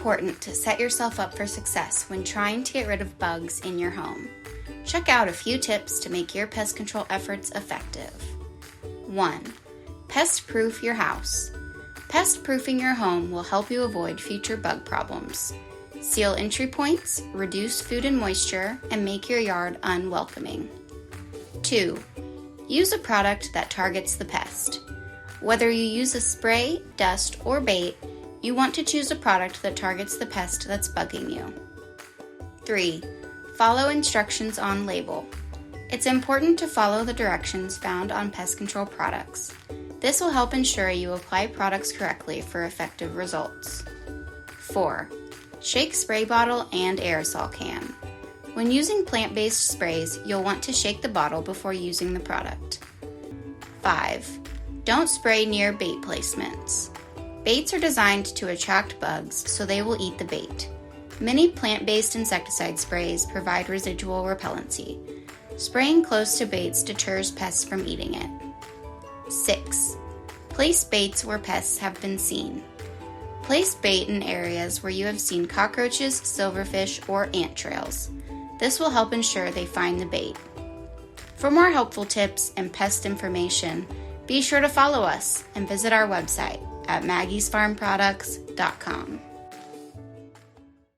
important to set yourself up for success when trying to get rid of bugs in your home. Check out a few tips to make your pest control efforts effective. 1. Pest-proof your house. Pest-proofing your home will help you avoid future bug problems. Seal entry points, reduce food and moisture, and make your yard unwelcoming. 2. Use a product that targets the pest. Whether you use a spray, dust, or bait, you want to choose a product that targets the pest that's bugging you. 3. Follow instructions on label. It's important to follow the directions found on pest control products. This will help ensure you apply products correctly for effective results. 4. Shake spray bottle and aerosol can. When using plant-based sprays, you'll want to shake the bottle before using the product. 5. Don't spray near bait placements. Baits are designed to attract bugs, so they will eat the bait. Many plant-based insecticide sprays provide residual repellency. Spraying close to baits deters pests from eating it. 6. Place baits where pests have been seen. Place bait in areas where you have seen cockroaches, silverfish, or ant trails. This will help ensure they find the bait. For more helpful tips and pest information, be sure to follow us and visit our website at maggiesfarmproducts.com.